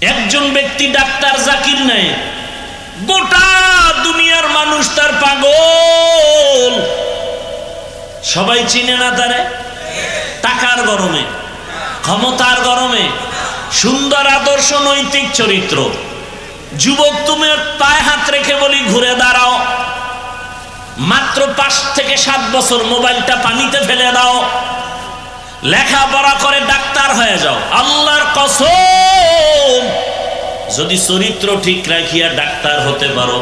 একজন ব্যক্তি ডাক্তার জাকির নায়েক, গোটা দুনিয়ার মানুষ তার পাগল, সবাই চিনে না তারে। টাকার গরমে, ক্ষমতার গরমে, সুন্দর আদর্শ নৈতিক চরিত্র। যুবক, তুমি পায়ে হাত রেখে বলি ঘুরে দাঁড়াও, মাত্র 5 থেকে 7 বছর মোবাইলটা পানিতে ফেলে দাও, লেখাপড়া করে ডাক্তার হয়ে যাও। আল্লাহর কসম, যদি চরিত্র ঠিক রাখিয়া ডাক্তার হতে পারো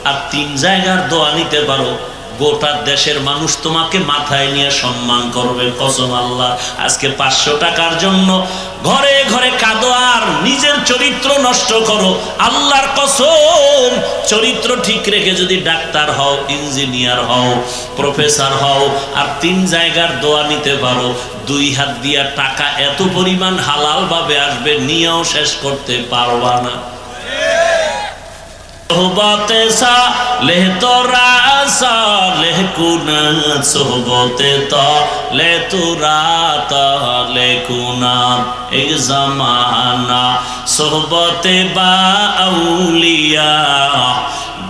আর 3 জায়গার দোয়া নিতে পারো, গোটা দেশের মানুষ তোমাকে মাথায় নিয়ে সম্মান করবে। কসম আল্লাহ। আজকে 500 টাকার জন্য ঘরে ঘরে কাঁদো আর নিজের চরিত্র নষ্ট করো। আল্লাহর কসম, চরিত্র ঠিক রেখে যদি ডাক্তার হও, ইঞ্জিনিয়ার হও, প্রফেসর হও আর 3 জায়গার দোয়া নিতে পারো, 2 হাত দিয়া টাকা এত পরিমাণ হালাল ভাবে আসবে, নিয়েও শেষ করতে পারবা না। সোহবতে সালেহ তোরা সালেহ কুনাত, সোহবতে তালে তোরা তালে কুনাত, এক জামানা সোহবতে বা আউলিয়া,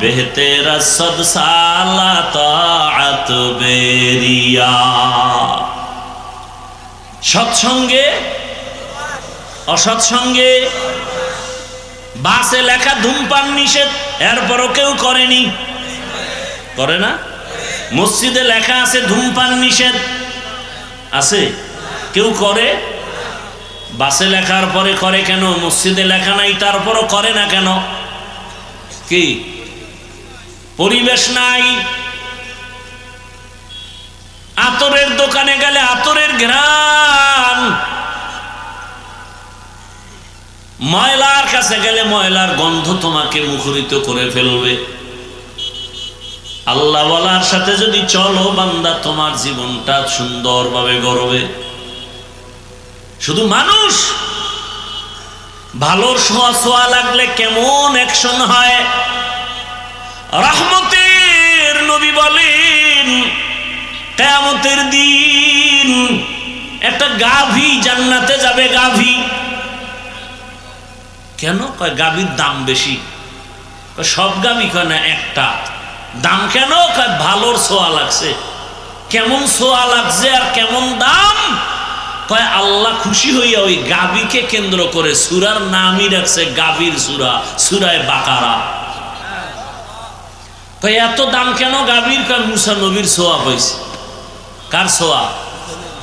বেহতের সদ সালা তাআত বেরিয়া। সৎসঙ্গে অসৎসঙ্গে, বাসে লেখা ধূমপান নিষেধ, এরপরও কেউ করেনি, করে না। মসজিদে লেখা আছে ধূমপান নিষেধ, আছে, কেউ করে। বাসে লেখার পরে করে কেন? মসজিদে লেখা নাই, তারপরও করে না কেন? কি পরিবেশ নাই? আতরের দোকানে গেলে আতরের ঘ্রাণ, ময়লার কাছে গেলে ময়লার গন্ধ তোমাকে মুখরিত করে ফেলবে। আল্লাহ ওয়ালার সাথে যদি চলো বান্দা, তোমার জীবনটা সুন্দরভাবে গড়বে। শুধু মানুষ ভালোর ছোঁয়া লাগলে কেমন অ্যাকশন হয়। রহমতের নবী বলেন, কিয়ামতের দিন একটা গাভী জান্নাতে যাবে। গাভী কেন? কয় গাভীর দাম বেশি। সব গাভী কয় না, একটা। দাম কেন? কয় ভালোর ছোঁয়া লাগছে। কেমন ছোঁয়া লাগছে আর কেমন দাম? কয় আল্লাহ খুশি হইয়া ওই গাভীকে কেন্দ্র করে সূরার নামই রাখছে গাভীর সূরা, সূরায়ে বাকারা। কয় এত দাম কেন গাভীর? কয় মুসা নবীর ছোঁয়া হয়েছে। কার ছোঁয়া?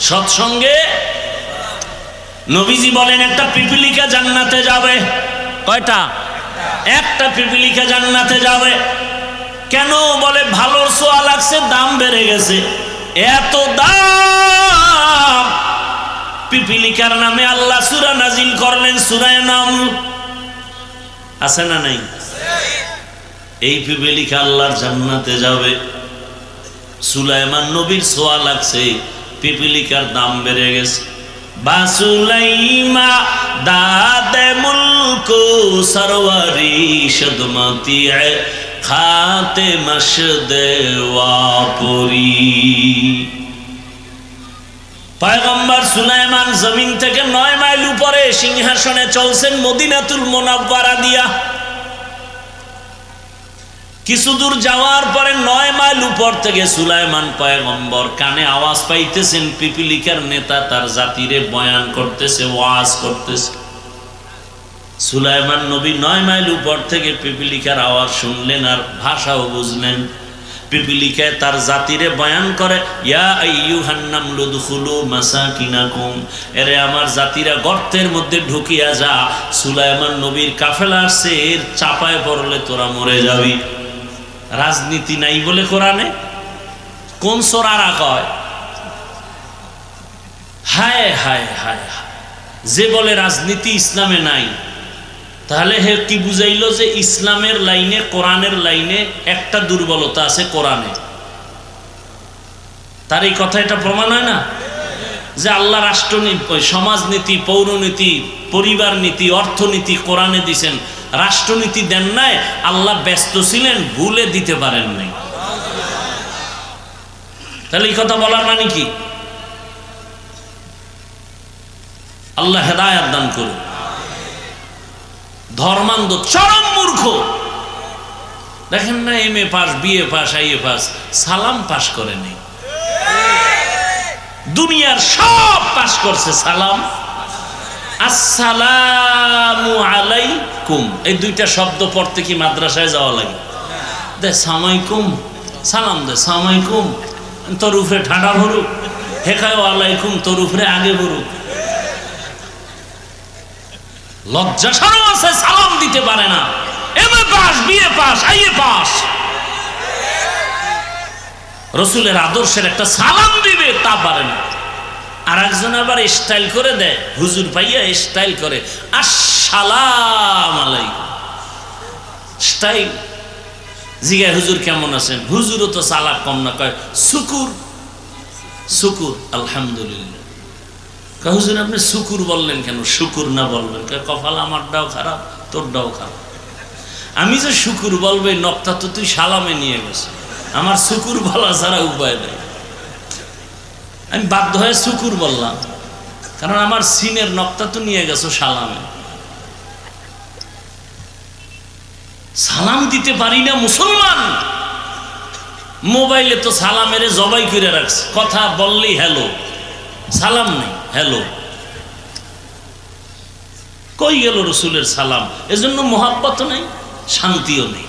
সৎসঙ্গে। নবীজি বলেন একটা পিপিলিকা জান্নাতে যাবে। কয়টা? একটা পিপিলিকা জান্নাতে যাবে। কেন? বলে ভালোর ছোঁয়া লাগছে, দাম বেড়ে গেছে। এত দাম! পিপিলিকার নামে আল্লাহ সূরা নাজিল করলেন, সূরায়ে নামল। আছে না নাই? এই পিপিলিকা আল্লাহর জান্নাতে যাবে। সুলাইমান নবীর ছোঁয়া লাগছে, পিপিলিকার দাম বেড়ে গেছে। বাসুলাইমা দাদে মুলকো সরওয়ারি শদমতি খাতে মশদে ওয়াপুরি। পয়গম্বর সুলাইমান জমিন থেকে 9 মাইল উপরে সিংহাসনে চলছেন মদিনাতুল মুনাওয়ারা দিয়া। কিছু দূর যাওয়ার পরে 9 মাইল উপর থেকে সুলাইমান পয়গম্বর কানে আওয়াজ পাইতেছেন, পিপিলিকার নেতা তার জাতিরে বয়ান করতেছে, ওয়াজ করতেছে। সুলাইমান নবী 9 মাইল উপর থেকে পিপিলিকার আওয়াজ শুনলেন আর ভাষাও বুঝলেন। পিপিলিকায় তার জাতিরে বয়ান করে, ইয়া আইয়ুহান নামলু দুখুলু মাসাকিনাকুম, এরে আমার জাতিরা গর্তের মধ্যে ঢুকিয়া যা। সুলাইমান নবীর কাফেলা আসছে, এর চাপায় পড়লে তোরা মরে যাবি। রাজনীতি নাই বলে কোরআনে? কোন সোরারা কয়? হায় হায় হায়, যে বলে রাজনীতি ইসলামে নাই, তাহলে হে কি বুঝাইলো? যে ইসলামের লাইনে, কোরআনের লাইনে একটা দুর্বলতা আছে কোরআনে। তার এই কথা এটা প্রমাণ হয় না যে আল্লাহ রাষ্ট্রনীতি, সমাজনীতি, পৌরনীতি, পরিবার নীতি, অর্থনীতি কোরআনে দিছেন, রাষ্ট্রনীতি দেন নাই। আল্লাহ ব্যস্ত ছিলেন, ভুলে দিতে পারেন নাই। তাহলে এই কথা বলার মানে কি? আল্লাহ হেদায়েত দান করুন। ধর্মান্ধ, চরম মূর্খ। দেখেন না, MA pass, BA pass, IA pass, সালাম পাস করেনি। দুনিয়ার সব পাস করছে, সালাম আসসালামু আলাইকুম এই দুইটা শব্দ পড়তে কি মাদ্রাসায় যাওয়া লাগে? দে সালামাইকুম, সালাম দে সালামাইকুম, তোর উপরে ঠাডা ভরুক, হেখায় আলাইকুম, তোর উপরে আগে ভরুক। লজ্জা শরম আছে, সালাম দিতে পারে না। MA pass, BA pass, IA pass, রসুলের আদর্শের একটা সালাম দিবে তা পারে না। আর একজন আবার স্টাইল করে দেয়, হুজুর পাইয়া স্টাইল করে আসসালাম আলাইকুম, স্টাইল। জিগায় হুজুর কেমন আছেন? হুজুরও তো চালাক কম না, কয় শুকুর শুকুর আলহামদুলিল্লাহ। কয় হুজুর আপনি শুকুর বললেন কেন? শুকুর না বলবেন? কয় কপাল আমারটাও খারাপ, তোরটাও খারাপ। আমি যে শুকুর বলবে নকটা তো তুই সালামে নিয়ে গেছে, আমার শুকুর বলা ছাড়া উপায় নেই। আমি বাধ্য হয়ে শুকুর বললাম, কারণ আমার সিনের নকটা তো নিয়ে গেছো সালামে। সালাম দিতে পারি না মুসলমান। মোবাইলে তো সালামের জবাই করে রাখছে, কথা বললেই হ্যালো, সালাম নেই, হ্যালো। কই গেল রসুলের সালাম? এজন্য মোহাব্বত নেই, শান্তিও নেই।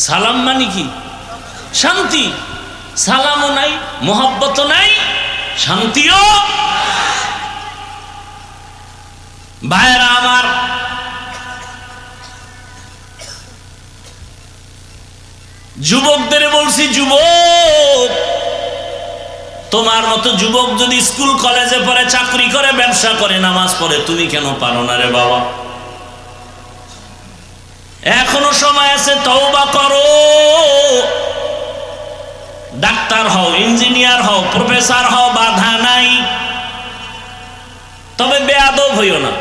সালাম মানে কি? শান্তি। সালামও নাই, মোহাব্বতও নাই, শান্তিও। ভাইরা আমার, যুবকদের বলছি, যুবক তোমার মতো যুবক যদি স্কুল কলেজে পড়ে, চাকরি করে, ব্যবসা করে, নামাজ পড়ে, তুমি কেন পারো না রে বাবা? এখনো সময় আছে, তওবা করো। ডাক্তার হও, ইঞ্জিনিয়ার হও, প্রফেসর হও, বাধা নাই, তবে বেয়াদব হইও না।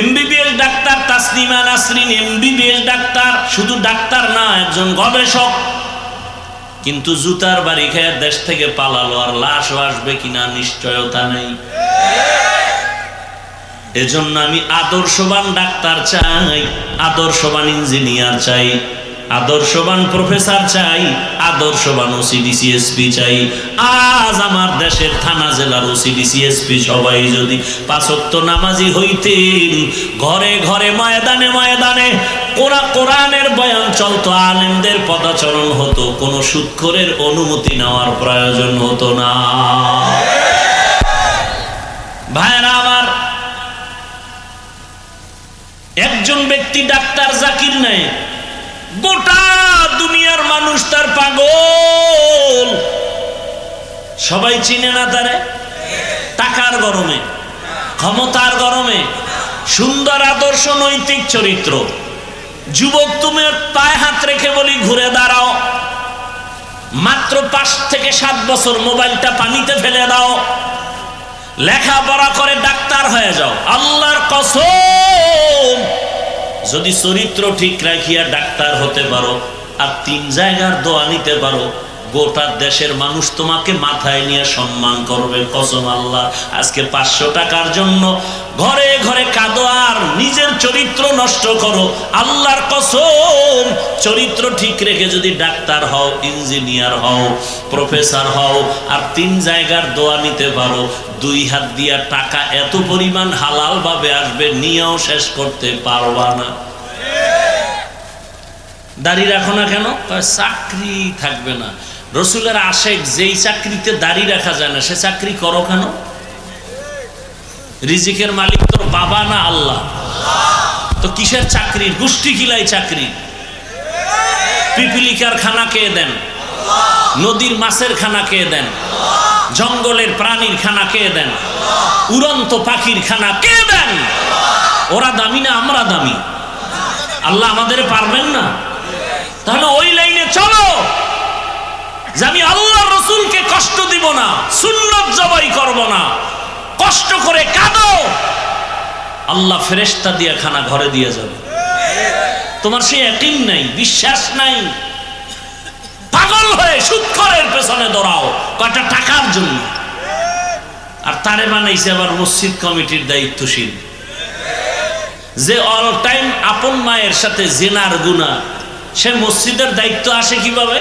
MBBS doctor Tasnima Nasrin MBBS doctor, শুধু ডাক্তার না, একজন গবেষক। কিন্তু জুতার বাড়ি খেয়ে দেশ থেকে পালালো, আর লাশও আসবে কিনা নিশ্চয়তা নেই। এজন্য আমি আদর্শবান ডাক্তার চাই, আদর্শবান ইঞ্জিনিয়ার চাই, আদর্শবান প্রফেসর চাই, আদর্শবান OCD/CSP চাই। আজ আমার দেশের থানা জেলার OCD/CSP সবাই যদি 5 ওয়াক্ত নামাজি হইতেন, ঘরে ঘরে, ময়দানে ময়দানে কোরআনের বয়ান চলতো, আলেমদের পদাচরণ হতো, কোনো সুদখোরের অনুমতি নেওয়ার প্রয়োজন হতো না। ভাইরা আমার, একজন ব্যক্তি ডাক্তার জাকির নায়েক, গোটা দুনিয়ার মানুষ তার পাগল। সবাই চিনে না তারে? টাকার গরমে, ক্ষমতার গরমে, সুন্দর আদর্শ, নৈতিক চরিত্র। যুবক, তুমি পায়ে হাত রেখে বলি, ঘুরে দাঁড়াও। মাত্র 5 থেকে 7 বছর মোবাইলটা পানিতে ফেলে দাও, লেখাপড়া করে ডাক্তার হয়ে যাও। আল্লাহর কসম, যদি চরিত্র ঠিক রাখিয়া ডাক্তার হতে পারো আর 3 জায়গার দোয়া নিতে পারো, গোটা দেশের মানুষ তোমাকে মাথায় নিয়ে সম্মান করবে। কসম আল্লাহ। আজকে 500 টাকার জন্য ঘরে ঘরে কাঁদো আর নিজের চরিত্র নষ্ট করো। আল্লাহর কসম, চরিত্র ঠিক রেখে যদি ডাক্তার হও, ইঞ্জিনিয়ার হও, প্রফেসর হও আর 3 জায়গার দোয়া নিতে পারো, 2 হাত দিয়া টাকা এত পরিমাণ হালাল ভাবে আসবে, নিয়েও শেষ করতে পারবা না। দাড়ি রাখো না কেন? চাকরি থাকবে না। রসুলের আশেক, যেই চাকরিতে দাড়ি রাখা যায় না সে চাকরি করো কেন? রিজিকের মালিক তোর বাবা না আল্লাহ? তো কিসের চাকরি? গোষ্ঠী কিলাই চাকরি। পিপিলিকার খানা কে দেন? নদীর মাছের খানা কে দেন? জঙ্গলের প্রাণীর খানা কে দেন? উড়ন্ত পাখির খানা কে দেন? ওরা দামি না আমরা দামি? আল্লাহ আমাদের পারবেন না? তাহলে ওই লাইনে চলো যে আমি আল্লাহ রসুলকে কষ্ট দিব না, সুন্নত জবাই করব না, কষ্ট করে কাঁদো, আল্লাহ ফেরেশতা দিয়ে খানা ঘরে দিয়ে যাবে। তোমার সেই ইয়াকিন নাই, বিশ্বাস নাই, পাগল হয়ে সুদখোরের পেছনে দৌড়াও কয়টা টাকার জন্য। আর তারে বানাইছে আবার মসজিদ কমিটির দায়িত্বশীল। যে অল টাইম আপন মায়ের সাথে জিনার গুনাহ, সে মসজিদের দায়িত্ব আসে কিভাবে?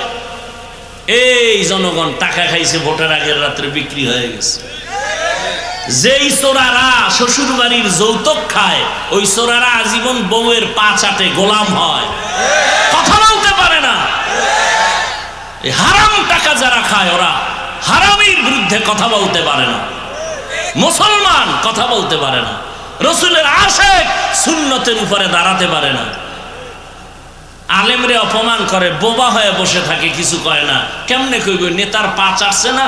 এই জনগণ টাকা খাইছে, ভোটের আগের রাত্রে বিক্রি হয়ে গেছে। যেই চোরারা শ্বশুর বাড়ির যৌতুক খায়, ওই চোরারা আজীবন বউয়ের পা চাটে গোলাম হয়, কথা বলতে পারে না। হারাম টাকা যারা খায়, ওরা হারামির বিরুদ্ধে কথা বলতে পারে না। মুসলমান কথা বলতে পারে না, রসুলের আশিক সুন্নতের উপরে দাঁড়াতে পারে না। আলেমরে অপমান করে, বোবা হয়ে বসে থাকে, কিছু কয় না। কেমনে কইব? নেতার পা চাটছে না।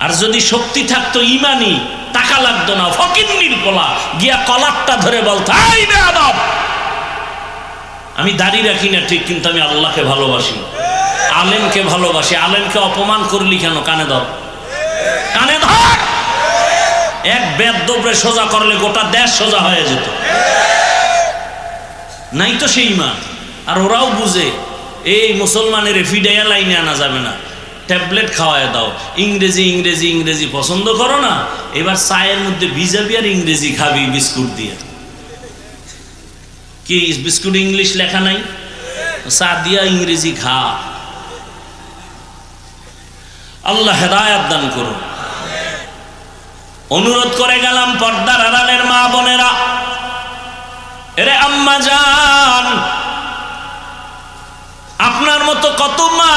আর যদি শক্তি থাকতো ইমানি, টাকা লাগতো না, ফকিন্নির পোলা গিয়া কলারটা ধরে বলতো, এই বেয়াদব, আমি দাড়ি রাখি না ঠিক, কিন্তু আমি আল্লাহকে ভালোবাসি, আলেমকে ভালোবাসি। আলেমকে অপমান করলি কেন? কানে ধর, কানে ধর। এক বেদবরে সোজা করলে গোটা দেশ সোজা হয়ে যেত। নাই তো সেই ইমান। আর ওরাও বুঝে এই মুসলমানের ফিডাইয়া লাইনে আনা যাবে না, ট্যাবলেট খাওয়ায় দাও। ইংরেজি ইংরেজি ইংরেজি পছন্দ করো না, এবার চায়ের মধ্যে ভিজাবি আর ইংরেজি খাবি বিস্কুট দিয়ে। কি বিস্কুট ইংলিশ লেখা নাই? চা দিয়া ইংরেজি খা। আল্লাহ হেদায়াত দান করুন। অনুরোধ করে গেলাম পর্দার আড়ালের মা বোনেরা, এরে আম্মা জান, আপনার মতো কত মা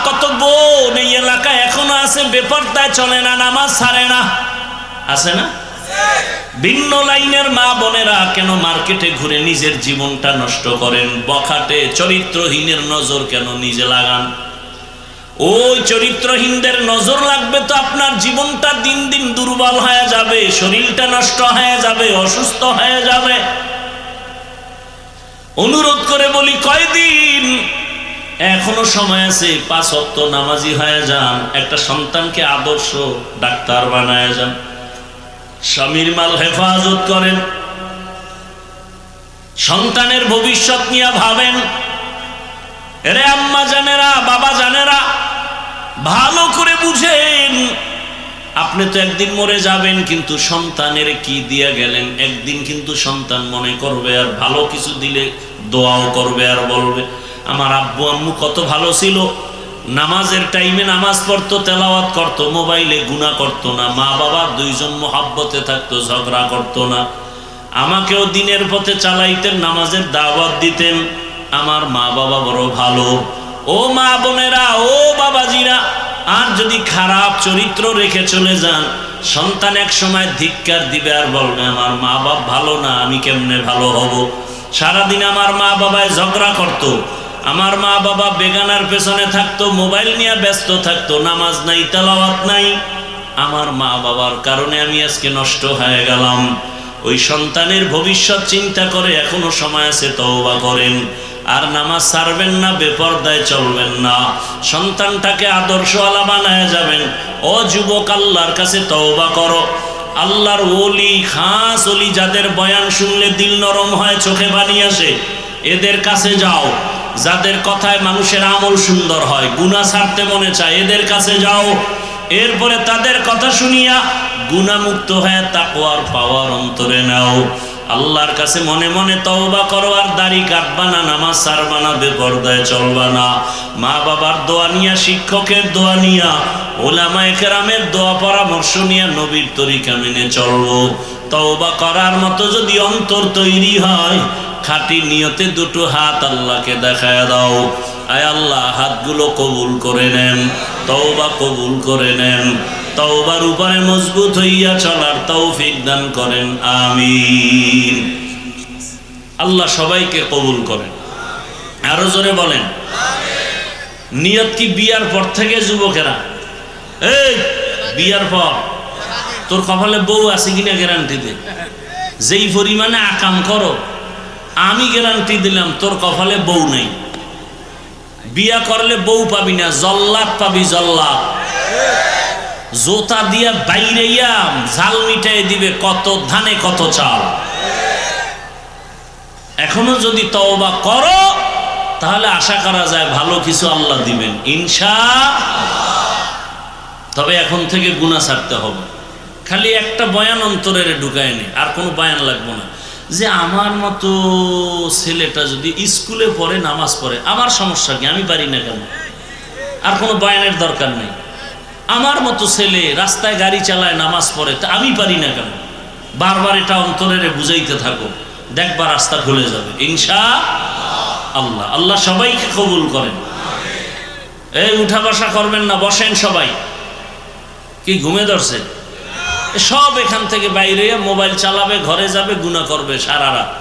কত বোন এই এলাকায় এখনো আছে, বেপরদায় চলে না, নামাজ ছাড়ে না, আছে না? ভিন্ন লাইনের মা বোনেরা কেন মার্কেটে ঘুরে নিজের জীবনটা নষ্ট করেন? বখাটে চরিত্রহীনের নজর কেন নিজে লাগান? ওই চরিত্রহীনদের নজর লাগবে তো আপনার জীবনটা দিন দিন দুর্বল হয়ে যাবে, শরীরটা নষ্ট হয়ে যাবে, অসুস্থ হয়ে যাবে। অনুরোধ করে বলি, কয়দিন এখনো সময় আছে, 5 ওয়াক্ত নামাজি হয়ে যান, একটা সন্তানকে আদর্শ ডাক্তার বানায় যান, স্বামীর মাল হেফাজত করেন, সন্তানের ভবিষ্যৎ নিয়ে ভাবেন। এরে আম্মা জানেরা, বাবা জানেরা, ভালো করে বুঝেন, আপনি তো একদিন মরে যাবেন, কিন্তু সন্তানের কি দিয়ে গেলেন? একদিন কিন্তু সন্তান মনে করবে, আর ভালো কিছু দিলে দোয়াও করবে, আর বলবে আমার আব্বু আম্মু কত ভালো ছিল, নামাজের টাইমে নামাজ পড়তো, তেলাওয়াত করতো, মোবাইলে গুনাহ করতো না, মা বাবা দুইজন মোহাব্বতে থাকতো, ঝগড়া করতো না, আমাকেও দিনের পথে চালাইতেন, নামাজের দাওয়াত দিতেন, আমার মা বাবা বড় ভালো। ও মা বোনেরা, ও বাবাজিরা, আর যদি খারাপ চরিত্র রেখে চলে যান, সন্তান এক সময় ধিক্কার দিবে, আর বলবে আমার মা বাপ ভালো না, আমি কেমনে ভালো হব? সারাদিন আমার মা বাবায় ঝগড়া করতো, আমার মা বাবা বেগানার পেছনে থাকতো, মোবাইল নিয়ে ব্যস্ত থাকতো, নামাজ নাই, তেলাওয়াত নাই, আমার মা বাবার কারণে আমি আজকে নষ্ট হয়ে গেলাম। ওই সন্তানের ভবিষ্যৎ চিন্তা করে এখনো সময় আছে, তওবা করেন। আর নামাজ ছাড়বেন না, বেপরদায় চলবেন না, সন্তানটাকে আদর্শওয়ালা বানায় যাবেন। ও যুবক, আল্লাহর কাছে তওবা করো। আল্লাহর ওলি, খাস ওলি, যাদের বয়ান শুনলে দিল নরম হয়, চোখে পানি আসে, এদের কাছে যাও। যাদের কথায় মানুষের আমল সুন্দর হয়, গুনাহ ছাড়তে মনে চায়, এদের কাছে যাও। এরপরে তাদের কথা শুনিয়া গুনাহমুক্ত হয়ে তাকওয়ার পাওয়ার অন্তরে নাও। আল্লাহর কাছে মনে মনে তওবা করো, আর দাড়ি কাটবা না, নামাজ ছাড়বা না, বেপরদায় চলবা না। মা বাবার দোয়া নিয়া, শিক্ষকের দোয়া নিয়া, ওলামায়ে কেরামের দোয়া পরামর্শ নিয়া নবীর তরিকা মেনে চলবো। তওবা করার মতো যদি অন্তর তৈরি হয়, খাঁটি নিয়তে দুটো হাত আল্লাহকে দেখায় দাও। আয় আল্লাহ, হাতগুলো কবুল করে নেন, তওবা কবুল করে নেন, তওবার উপরে মজবুত হইয়া চলার তৌফিক দান করেন, আমিন। আল্লাহ সবাইকে কবুল করেন। আরো জোরে বলেন আমিন। নিয়ত কি বিয়ার পর থেকে? যুবকেরা, এই বিয়ার পর তোর কপালে বউ আছে কিনা গ্যারান্টি দে। যেই পরিমাণে আকাম করো, আমি গ্যারান্টি দিলাম তোর কপালে বউ নেই। বিয়া করলে বউ পাবি না, জল্লাদ পাবি, জল্লাদ। জোতা দিয়া বাইরে ঝাল মিটাই দিবে, কত ধানে কত চাল। এখনো যদি তওবা করো, তাহলে আশা করা যায় ভালো কিছু আল্লাহ দিবেন ইনশাআল্লাহ। তবে এখন থেকে গুনাহ ছাড়তে হবে। খালি একটা বয়ান অন্তরের ঢুকায়নি, আর কোনো বয়ান লাগবো না। যে আমার মতো ছেলেটা যদি স্কুলে পড়ে, নামাজ পড়ে, আমার সমস্যা কি? আমি পারি না কেন? আর কোনো বয়ানের দরকার নেই। আমার মতো ছেলে রাস্তায় গাড়ি চালায়, নামাজ পড়ে, তা আমি পারি না কেন? বারবার এটা অন্তরের বুঝাইতে থাকো, দেখবা রাস্তা খুলে যাবে ইনশাআল্লাহ। আল্লাহ সবাইকে কবুল করেন। এই উঠা বসা করবেন না, বসেন সবাই। কি ঘুমে ধরছে? সব এখান থেকে বাইরে মোবাইল চালাবে, ঘরে যাবে, গুনাহ করবে সারা রাত।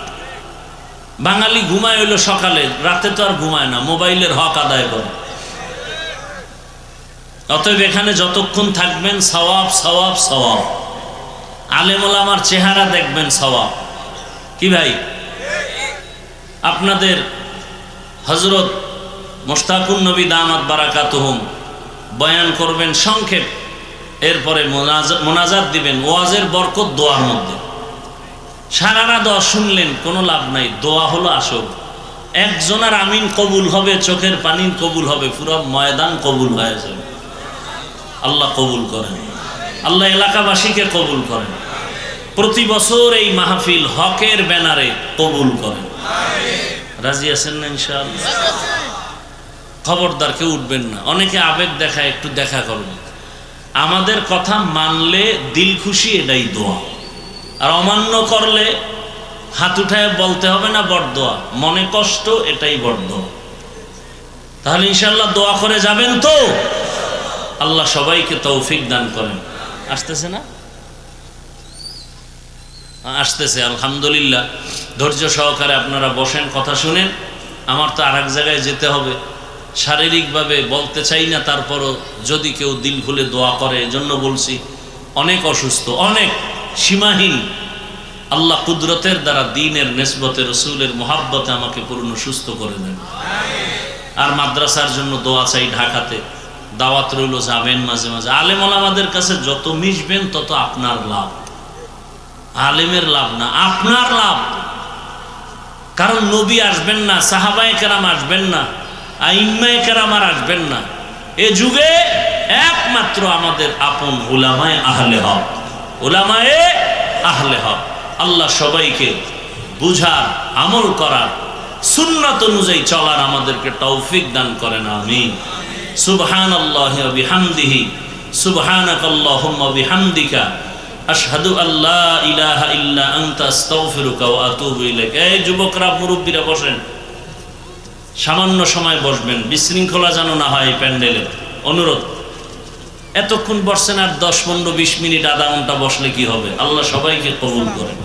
বাঙালি ঘুমায় হইলো সকালে, রাতে তো আর ঘুমায় না, মোবাইলের হক আদায় করে। অতএব এখানে যতক্ষণ থাকবেন সওয়াব সওয়াব সওয়াব। আলেম ওলামার চেহারা দেখবেন সওয়াব। কি ভাই? আপনাদের হযরত মুশতাকুন নবী দামাত বারাকাতুহুম বয়ান করবেন সংক্ষেপ, এরপরে মোনাজাত দিবেন। ওয়াজের বরকত দোয়ার মধ্যে। সারা রাত দোয়া শুনলেন, কোনো লাভ নাই। দোয়া হলো আসল। একজনের আমিন কবুল হবে, চোখের পানি কবুল হবে, পুরো ময়দান কবুল হয়ে যাবে। আল্লাহ কবুল করেন, আল্লাহ এলাকাবাসীকে কবুল করেন। প্রতি বছর এই মাহফিল হকের ব্যানারে কবুল করেন। রাজি আছেন না ইনশাআল্লাহ? খবরদার কেউ উঠবেন না। অনেকে আবেগ দেখায়, একটু দেখা করবেন। আমাদের কথা মানলে দিল খুশি, এটাই দোয়া। আর অমান্য করলে হাত উঠায় বলতে হবে না বড়দোয়া, মনে কষ্ট, এটাই বড়দোয়া। তাহলে ইনশাআল্লাহ দোয়া করে যাবেন তো? আল্লাহ সবাইকে তৌফিক দান করেন। আসতেছে না? আসতেছে, আলহামদুলিল্লাহ। ধৈর্য সহকারে আপনারা বসেন, কথা শুনেন। আমার তো আর এক জায়গায় যেতে হবে। শারীরিকভাবে বলতে চাই না, তারপরও যদি কেউ দিল খুলে দোয়া করে, এজন্য বলছি। অনেক অসুস্থ, অনেক সীমাহীন। আল্লাহ কুদরতের দ্বারা, দ্বীনের নিসবতে, রসুলের মোহাব্বতে আমাকে পূর্ণ সুস্থ করে দেন। আর মাদ্রাসার জন্য দোয়া চাই। ঢাকাতে দাওয়াত রইল, যাবেন মাঝে মাঝে। আলেম ওলামাদের কাছে যত মিশবেন তত আপনার লাভ। আলেমের লাভ না, আপনার লাভ। কারণ নবী আসবেন না, সাহাবায়ে কেরাম আসবেন না, আইম্মায়ে কেরাম আর আসবেন না। এ যুগে একমাত্র আমাদের আপন উলামায়ে আহলে হক, উলামায়ে আহলে হক। আল্লাহ সবাইকে বুঝার, আমল করার, সুন্নাত অনুযায়ী চলার আমাদেরকে তৌফিক দান করেন। আমিন। সুবহানাল্লাহি ওয়া বিহামদিহি, সুবহানাকাল্লাহুম্মা বিহামদিকা, আশহাদু আল্লা ইলাহা ইল্লা আনতা আস্তাগফিরুকা ওয়া আতুবু ইলাইক। এই যুবকরা, মুরব্বীরা বসেন, সামান্য সময় বসবেন, বিশৃঙ্খলা যেন না হয় এই প্যান্ডেলে, অনুরোধ। এতক্ষণ বসছেন, আর 10, 15, 20 মিনিট, আধা ঘন্টা বসলে কি হবে? আল্লাহ সবাইকে কবুল করেন।